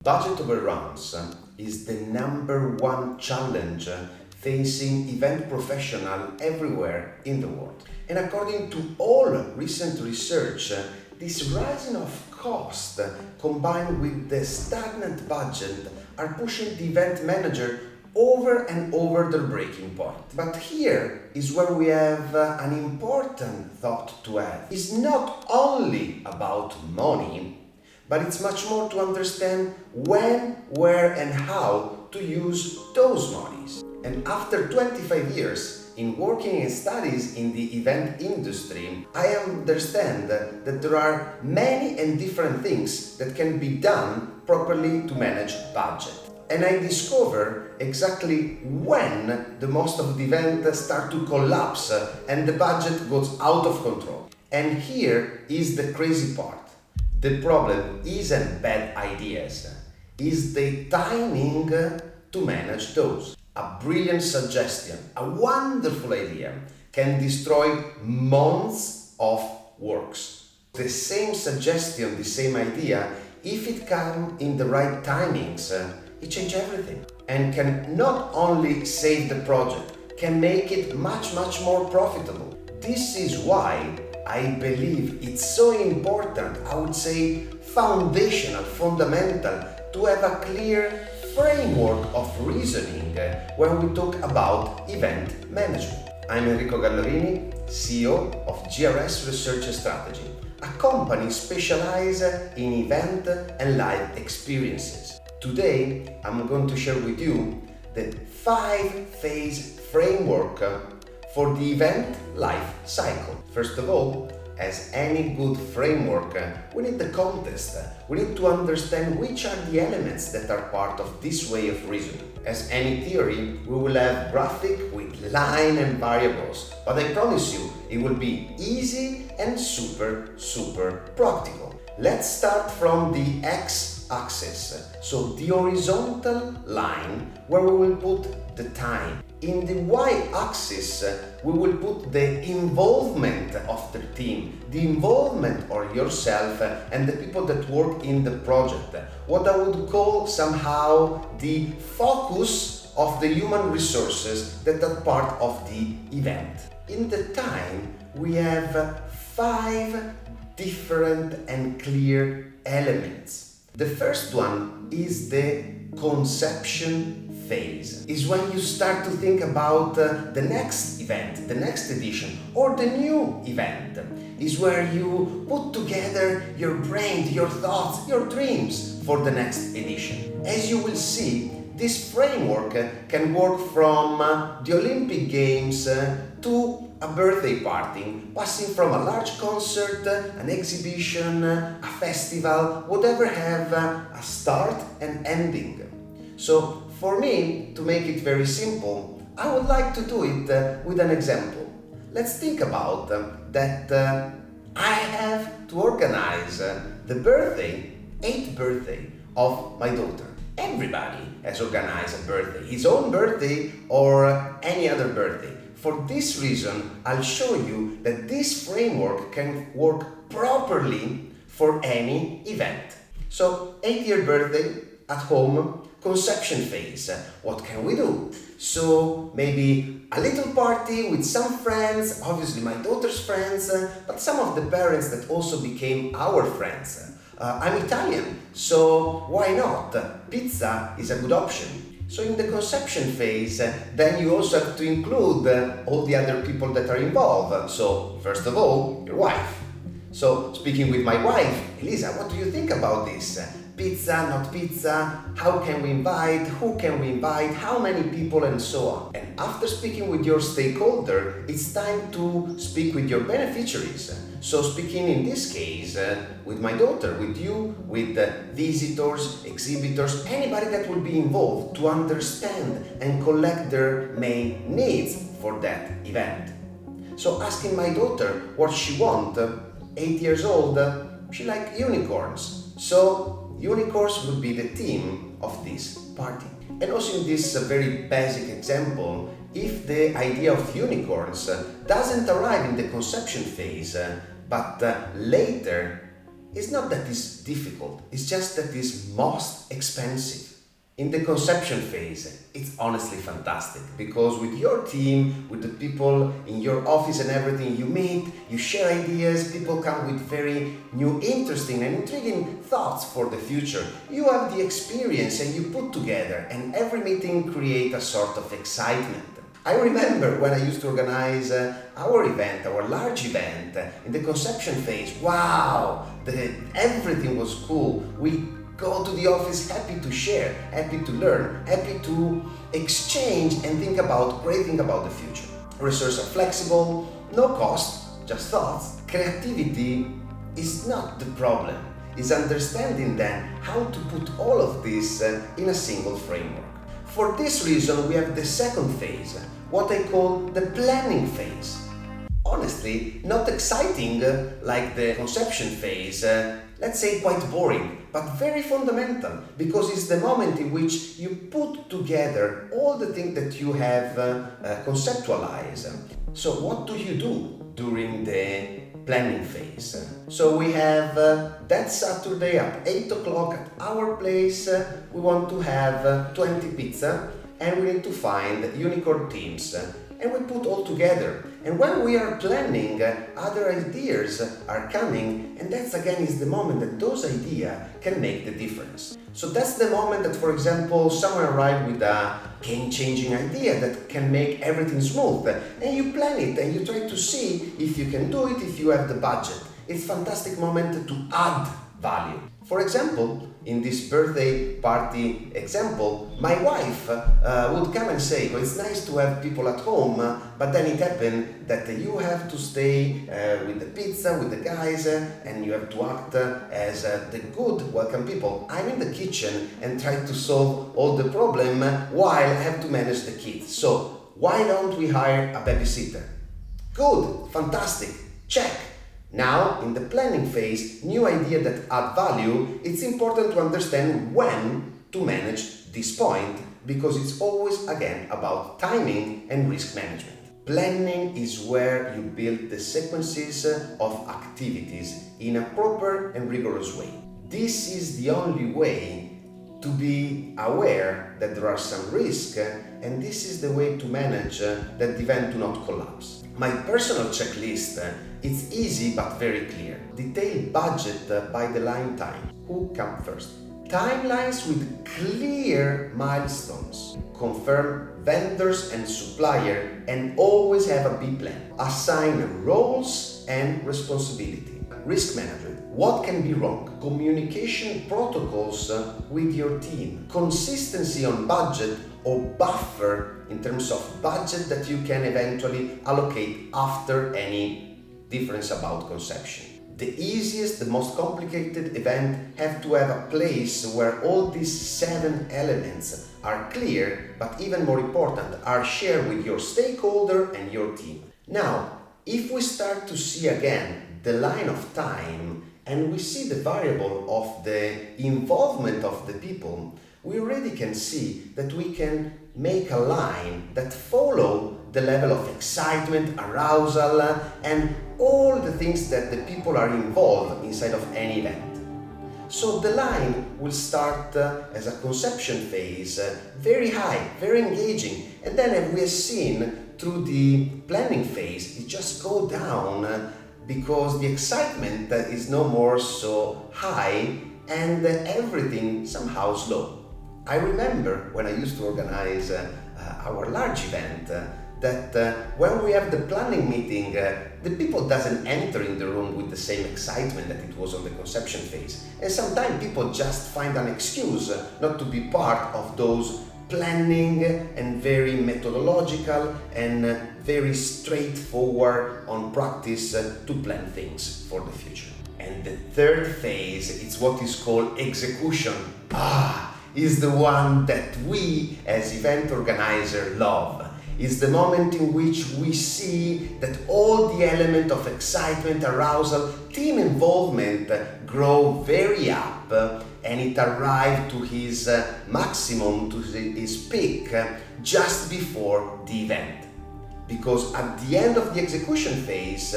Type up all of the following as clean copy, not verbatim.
Budget overruns is the number one challenge facing event professionals everywhere in the world. And according to all recent research, this rising of cost combined with the stagnant budget are pushing the event manager over and over their breaking point. But here is where we have an important thought to add. It's not only about money, but it's much more to understand when, where, and how to use those monies. And after 25 years in working and studies in the event industry, I understand that there are many and different things that can be done properly to manage budget. And I discover exactly when the most of the events start to collapse and the budget goes out of control. And here is the crazy part. The problem isn't bad ideas, it's the timing to manage those. A brilliant suggestion, a wonderful idea can destroy months of works. The same suggestion, the same idea, if it comes in the right timings, it changes everything and can not only save the project, can make it much more profitable. This is why I believe it's so important, I would say foundational, fundamental, to have a clear framework of reasoning when we talk about event management. I'm Enrico Gallorini, CEO of GRS Research and Strategy, a company specialized in event and live experiences. Today, I'm going to share with you the 5-phase framework for the event life cycle. First of all, as any good framework, we need the context. We need to understand which are the elements that are part of this way of reasoning. As any theory, we will have graphic with line and variables, but I promise you, it will be easy and super practical. Let's start from the x-axis, so the horizontal line where we will put the time. In the y-axis, we will put the involvement of the team, the involvement of yourself and the people that work in the project. What I would call somehow the focus of the human resources that are part of the event. In the time, we have 5 different and clear elements. The first one is the conception phase. Is when you start to think about the next event, the next edition, or the new event. Is where you put together your brain, your thoughts, your dreams for the next edition. As you will see, this framework can work from the Olympic Games to a birthday party, passing from a large concert, an exhibition, a festival, whatever have a start and ending. So for me, to make it very simple, I would like to do it with an example. Let's think about that I have to organize the 8th birthday of my daughter. Everybody has organized a birthday, his own birthday or any other birthday. For this reason, I'll show you that this framework can work properly for any event. So, 8th birthday at home, conception phase. What can we do? So, maybe a little party with some friends, obviously my daughter's friends, but some of the parents that also became our friends. I'm Italian, so why not? Pizza is a good option. So in the conception phase, then you also have to include all the other people that are involved. So first of all, your wife. So speaking with my wife, Elisa, what do you think about this? Pizza, not pizza? How can we invite? Who can we invite? How many people? And so on. And after speaking with your stakeholder, it's time to speak with your beneficiaries. So speaking in this case with my daughter, with you, with visitors, exhibitors, anybody that will be involved to understand and collect their main needs for that event. So asking my daughter what she wants, 8 years old, she likes unicorns. So unicorns would be the theme of this party. And also in this very basic example, if the idea of unicorns doesn't arrive in the conception phase, but later It's not that it's difficult, it's just that it's most expensive. In the conception phase, it's honestly fantastic because with your team, with the people in your office and everything, you meet, you share ideas, people come with very new, interesting and intriguing thoughts for the future. You have the experience and you put together, and every meeting creates a sort of excitement. I remember when I used to organize our event, our large event, in the conception phase. Wow, everything was cool. We go to the office happy to share, happy to learn, happy to exchange and think about great things about the future. Resources are flexible, no cost, just thoughts. Creativity is not the problem. It's understanding then how to put all of this in a single framework. For this reason, we have the second phase, what I call the planning phase. Honestly, not exciting like the conception phase, let's say quite boring, but very fundamental, because it's the moment in which you put together all the things that you have conceptualized. So what do you do during the planning phase? So we have that Saturday at 8 o'clock at our place, we want to have 20 pizza and we need to find unicorn teams. And we put all together. And when we are planning, other ideas are coming, and that's again is the moment that those ideas can make the difference. So that's the moment that, for example, someone arrived with a game-changing idea that can make everything smooth, and you plan it and you try to see if you can do it, if you have the budget. It's a fantastic moment to add value. For example, in this birthday party example, my wife would come and say, well, it's nice to have people at home, but then it happened that you have to stay with the pizza, with the guys, and you have to act as the good, welcome people. I'm in the kitchen and try to solve all the problem while I have to manage the kids. So why don't we hire a babysitter? Good, fantastic, check. Now, in the planning phase, new idea that add value, it's important to understand when to manage this point, because it's always, again, about timing and risk management. Planning is where you build the sequences of activities in a proper and rigorous way. This is the only way to be aware that there are some risks, and this is the way to manage that the event do not collapse. My personal checklist, it's easy but very clear. Detailed budget by the line time. Who comes first? Timelines with clear milestones. Confirm vendors and supplier and always have a B plan. Assign roles and responsibility. Risk management. What can be wrong? Communication protocols with your team. Consistency on budget or buffer in terms of budget that you can eventually allocate after any difference about conception. The easiest, the most complicated event have to have a place where all these 7 elements are clear, but even more important, are shared with your stakeholder and your team. Now, if we start to see again the line of time and we see the variable of the involvement of the people, we already can see that we can make a line that follow the level of excitement, arousal, and all the things that the people are involved inside of any event. So the line will start as a conception phase, very high, very engaging, and then as we have seen through the planning phase, it just go down because the excitement is no more so high and everything somehow slow. I remember when I used to organize our large event that when we have the planning meeting, the people doesn't enter in the room with the same excitement that it was on the conception phase. And sometimes people just find an excuse not to be part of those planning and very methodological and very straightforward on practice to plan things for the future. And the third phase, it's what is called execution. Is the one that we as event organizer love. Is the moment in which we see that all the element of excitement, arousal, team involvement grow very up and it arrive to his maximum, to his peak just before the event. Because at the end of the execution phase,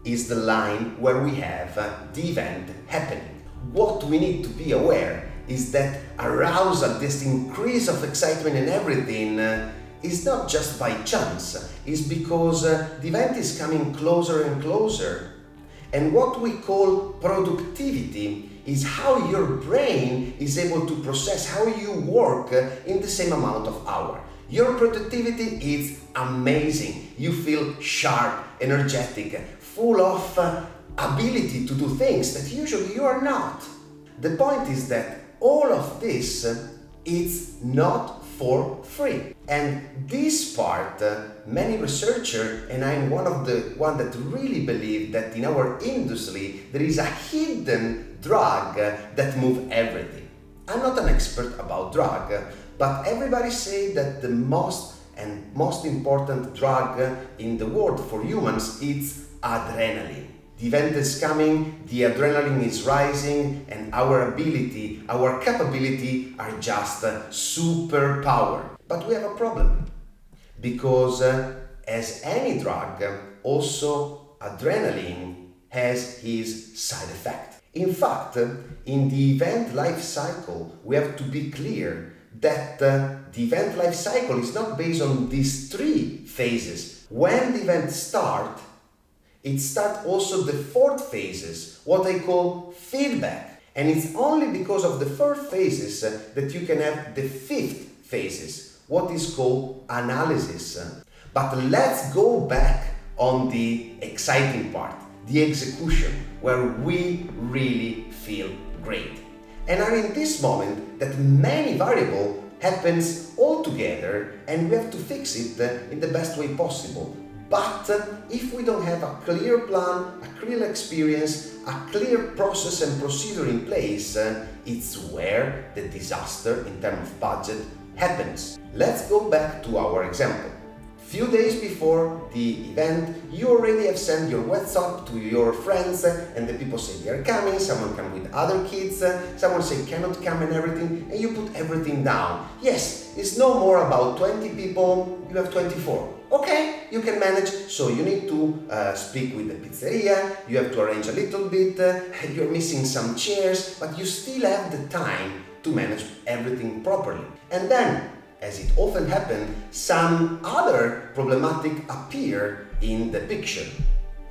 is the line where we have the event happening. What we need to be aware is that arousal, this increase of excitement and everything, is not just by chance, it's because the event is coming closer and closer. And what we call productivity is how your brain is able to process how you work in the same amount of hour. Your productivity is amazing. You feel sharp, energetic, full of ability to do things that usually you are not. The point is that all of this is not for free. And this part, many researchers, and I'm one of the one that really believe that in our industry there is a hidden drug that moves everything. I'm not an expert about drug, but everybody say that the most important drug in the world for humans is adrenaline. The event is coming, the adrenaline is rising, and our ability, our capability are just superpower. But we have a problem, because as any drug, also adrenaline has its side effect. In fact, in the event life cycle, we have to be clear that the event life cycle is not based on these three phases. When the event starts, it starts also the fourth phases, what I call feedback. And it's only because of the fourth phases that you can have the fifth phases, what is called analysis. But let's go back on the exciting part, the execution, where we really feel great. And are in this moment that many variables happens all together and we have to fix it in the best way possible. But if we don't have a clear plan, a clear experience, a clear process and procedure in place, it's where the disaster in terms of budget happens. Let's go back to our example. Few days before the event, you already have sent your WhatsApp to your friends and the people say they are coming, someone come with other kids, someone say cannot come and everything, and you put everything down. Yes, it's no more about 20 people, you have 24. Okay, you can manage, so you need to speak with the pizzeria, you have to arrange a little bit, you're missing some chairs, but you still have the time to manage everything properly. And then, as it often happens, some other problematic appear in the picture.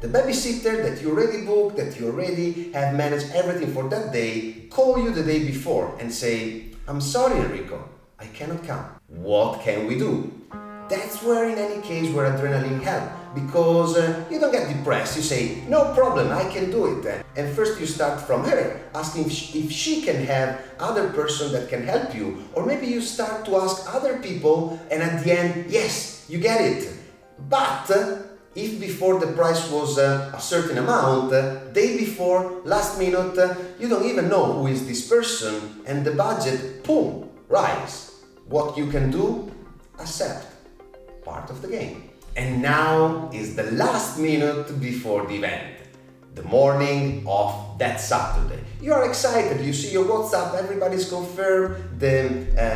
The babysitter that you already booked, that you already have managed everything for that day, call you the day before and say, I'm sorry Enrico, I cannot come. What can we do? That's where in any case where adrenaline helps, because you don't get depressed, you say, no problem, I can do it. And first you start from her, asking if she can have other person that can help you, or maybe you start to ask other people and at the end, yes, you get it. But if before the price was a certain amount, day before, last minute, you don't even know who is this person and the budget, boom, rise. What you can do? Accept. Part of the game. And now is the last minute before the event, the morning of that Saturday. You are excited, you see your WhatsApp, everybody's confirmed, the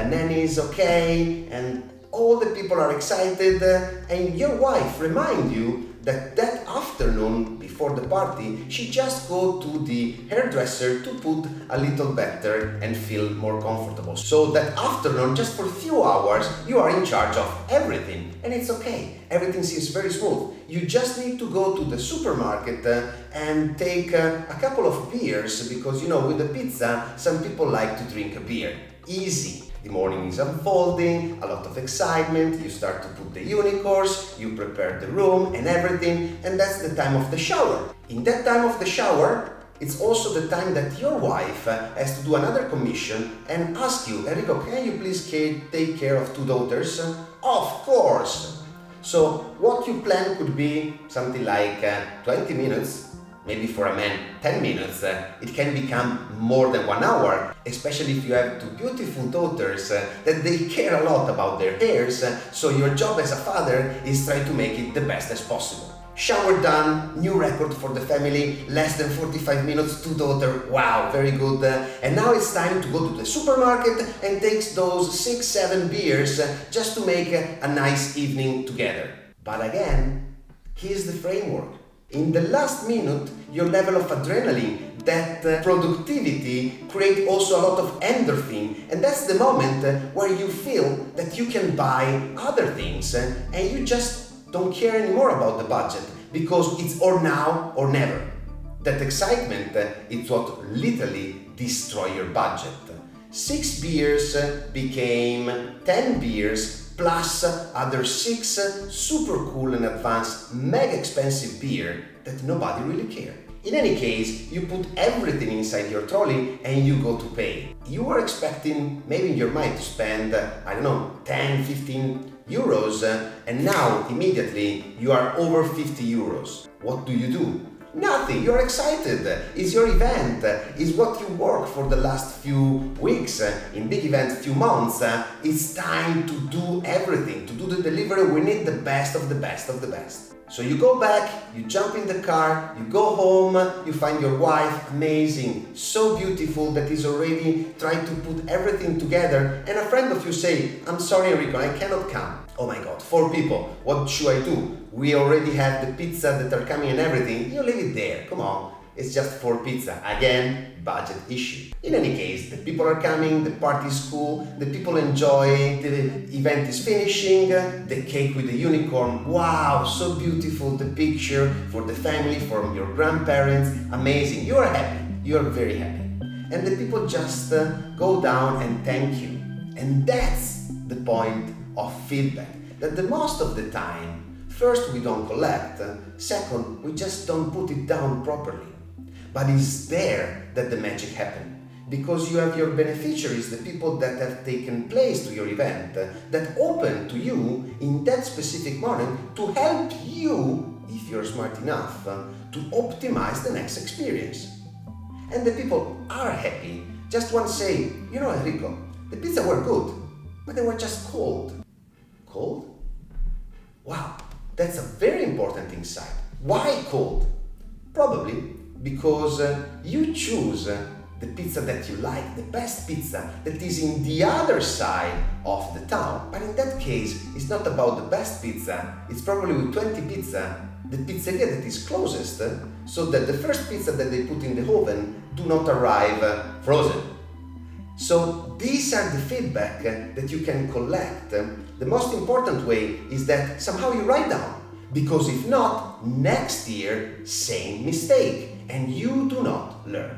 nanny is okay, and all the people are excited, and your wife reminds you that afternoon before the party, she just go to the hairdresser to put a little better and feel more comfortable. So that afternoon, just for a few hours, you are in charge of everything. And it's okay. Everything seems very smooth. You just need to go to the supermarket and take a couple of beers because, you know, with the pizza, some people like to drink a beer. Easy. The morning is unfolding, a lot of excitement, you start to put the unicorns, you prepare the room and everything, and that's the time of the shower. In that time of the shower, it's also the time that your wife has to do another commission and ask you, Enrico, can you please take care of 2 daughters? Of course! So what you plan could be something like 20 minutes, maybe for a man 10 minutes, it can become more than 1 hour, especially if you have 2 beautiful daughters that they care a lot about their hairs, so your job as a father is try to make it the best as possible. Shower done, new record for the family, less than 45 minutes, 2 daughters, wow, very good. And now it's time to go to the supermarket and take those 6-7 beers just to make a nice evening together. But again, here's the framework. In the last minute, your level of adrenaline, that productivity create also a lot of endorphin, and that's the moment where you feel that you can buy other things and you just don't care anymore about the budget because it's or now or never. That excitement is what literally destroys your budget. 6 beers became 10 beers plus other 6 super cool and advanced mega expensive beer that nobody really cared. In any case, you put everything inside your trolley and you go to pay. You were expecting maybe in your mind to spend, 10, 15 euros and now immediately you are over 50 euros. What do? Nothing, you're excited. It's your event, it's what you work for the last few weeks, in big events, few months. It's time to do everything, to do the delivery. We need the best of the best of the best. So you go back, you jump in the car, you go home, you find your wife amazing, so beautiful that is already trying to put everything together, and a friend of you say, I'm sorry Enrico, I cannot come. Oh my god, 4 people, what should I do? We already have the pizza that are coming and everything. You leave it there, come on. It's just 4 pizza. Again, budget issue. In any case, the people are coming, the party is cool, the people enjoy, the event is finishing, the cake with the unicorn. Wow, so beautiful, the picture for the family, for your grandparents. Amazing, you are happy, you are very happy. And the people just go down and thank you. And that's the point of feedback, that the most of the time, first we don't collect, second we just don't put it down properly. But it's there that the magic happens, because you have your beneficiaries, the people that have taken place to your event, that open to you in that specific moment to help you, if you're smart enough, to optimize the next experience. And the people are happy. Just one say, Enrico, the pizza were good, but they were just cold. Cold? Wow, that's a very important insight. Why cold? Probably because you choose the pizza that you like, the best pizza that is in the other side of the town. But in that case, it's not about the best pizza, it's probably with 20 pizza, the pizzeria that is closest, so that the first pizza that they put in the oven do not arrive frozen. So these are the feedback that you can collect. The most important way is that somehow you write down, because if not, next year, same mistake, and you do not learn.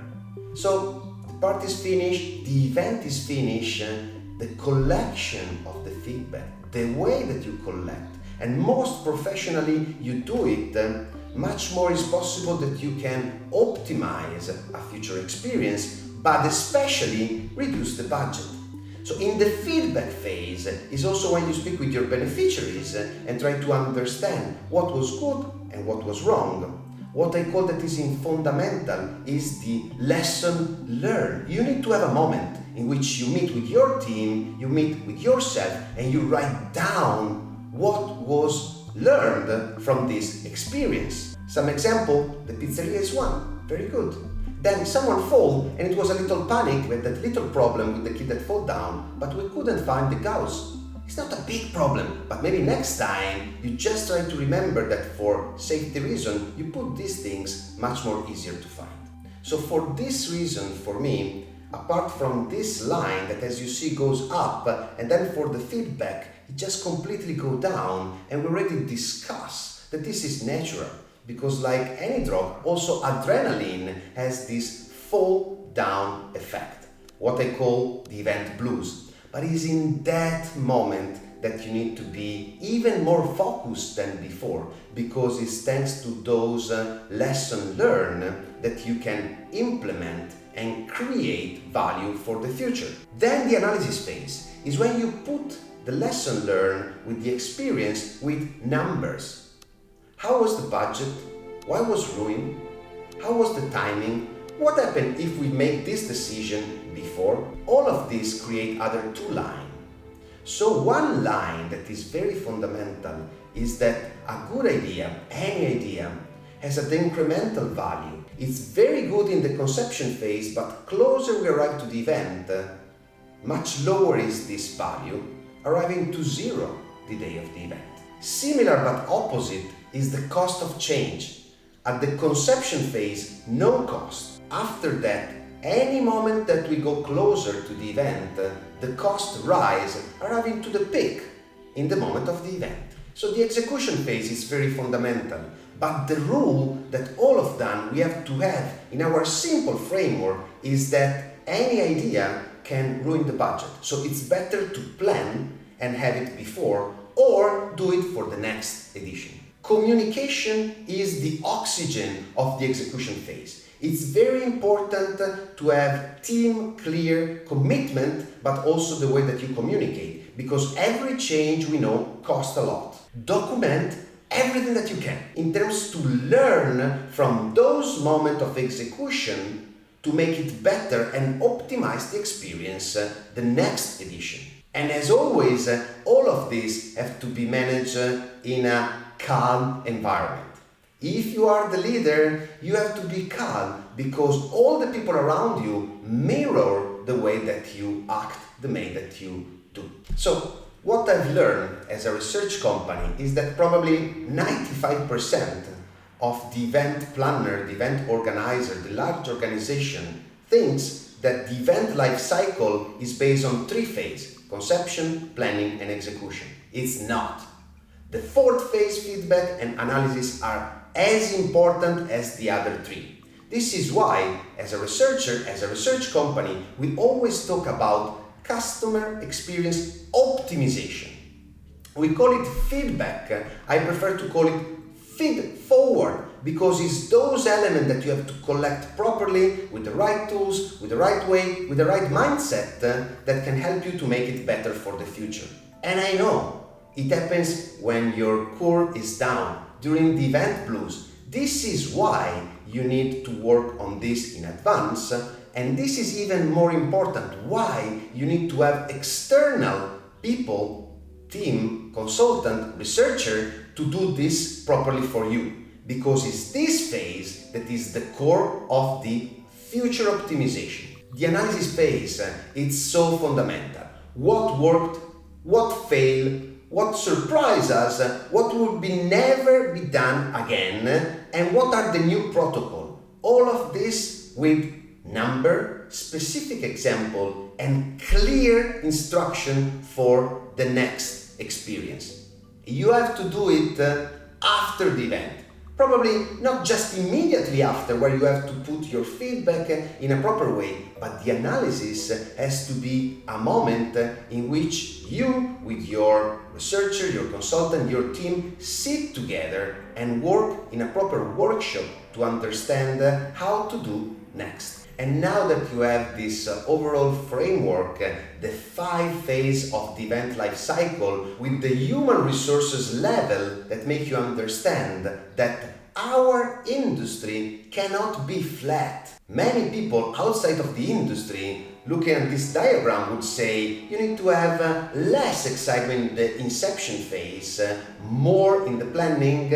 So the party is finished, the event is finished, the collection of the feedback, the way that you collect, and most professionally you do it, much more is possible that you can optimize a future experience, but especially reduce the budget. So in the feedback phase is also when you speak with your beneficiaries and try to understand what was good and what was wrong. What I call that is in fundamental is the lesson learned. You need to have a moment in which you meet with your team, you meet with yourself, and you write down what was learned from this experience. Some example, the pizzeria is one, very good. Then someone fall and it was a little panic with that little problem with the kid that fall down, but we couldn't find the gauze. It's not a big problem, but maybe next time you just try to remember that for safety reason you put these things much more easier to find. So for this reason, for me, apart from this line that as you see goes up, and then for the feedback it just completely go down, and we already discussed that this is natural. Because like any drug, also adrenaline has this fall down effect, what I call the event blues. But it's in that moment that you need to be even more focused than before, because it's thanks to those lessons learned that you can implement and create value for the future. Then the analysis phase is when you put the lesson learned with the experience with numbers. How was the budget? Why was ruined? How was the timing? What happened if we make this decision before? All of this create other 2 lines. So one line that is very fundamental is that a good idea, any idea, has an incremental value. It's very good in the conception phase, but closer we arrive to the event, much lower is this value, arriving to 0 the day of the event. Similar but opposite is the cost of change. At the conception phase, no cost. After that, any moment that we go closer to the event, the cost rise, arriving to the peak in the moment of the event. So the execution phase is very fundamental, but the rule that all of them we have to have in our simple framework is that any idea can ruin the budget. So it's better to plan and have it before or do it for the next edition. Communication is the oxygen of the execution phase. It's very important to have team clear commitment, but also the way that you communicate, because every change we know costs a lot. Document everything that you can in terms to learn from those moments of execution to make it better and optimize the experience the next edition. And as always, all of this have to be managed in a calm environment. If you are the leader, you have to be calm because all the people around you mirror the way that you act, the way that you do. So, what I've learned as a research company is that probably 95% of the event planner, the event organizer, the large organization thinks that the event life cycle is based on 3 phases: conception, planning, and execution. It's not. The 4th phase, feedback and analysis, are as important as the other 3. This is why, as a researcher, as a research company, we always talk about customer experience optimization. We call it feedback. I prefer to call it feed forward because it's those elements that you have to collect properly with the right tools, with the right way, with the right mindset that can help you to make it better for the future. And I know it happens when your core is down, during the event blues. This is why you need to work on this in advance, and this is even more important, why you need to have external people, team, consultant, researcher, to do this properly for you. Because it's this phase that is the core of the future optimization. The analysis phase, it's so fundamental. What worked, what failed, what surprised us, what would be never be done again, and what are the new protocol. All of this with number, specific example, and clear instruction for the next experience. You have to do it after the event. Probably not just immediately after, where you have to put your feedback in a proper way, but the analysis has to be a moment in which you, with your researcher, your consultant, your team, sit together and work in a proper workshop to understand how to do next. And now that you have this overall framework, the 5 phases of the event life cycle with the human resources level that make you understand that our industry cannot be flat. Many people outside of the industry looking at this diagram would say you need to have less excitement in the inception phase, more in the planning,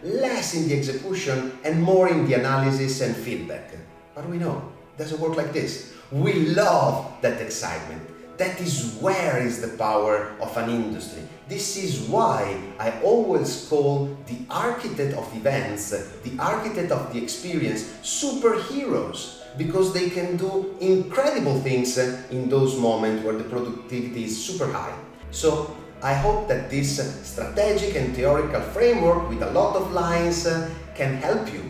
less in the execution, and more in the analysis and feedback. But we know it doesn't work like this. We love that excitement. That is where is the power of an industry. This is why I always call the architect of events, the architect of the experience, superheroes, because they can do incredible things in those moments where the productivity is super high. So I hope that this strategic and theoretical framework with a lot of lines can help you.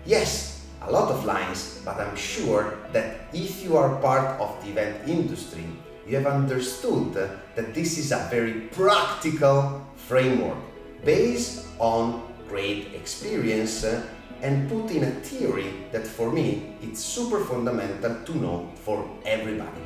Yes, a lot of lines, but I'm sure that if you are part of the event industry, you have understood that this is a very practical framework based on great experience and put in a theory that for me it's super fundamental to know for everybody.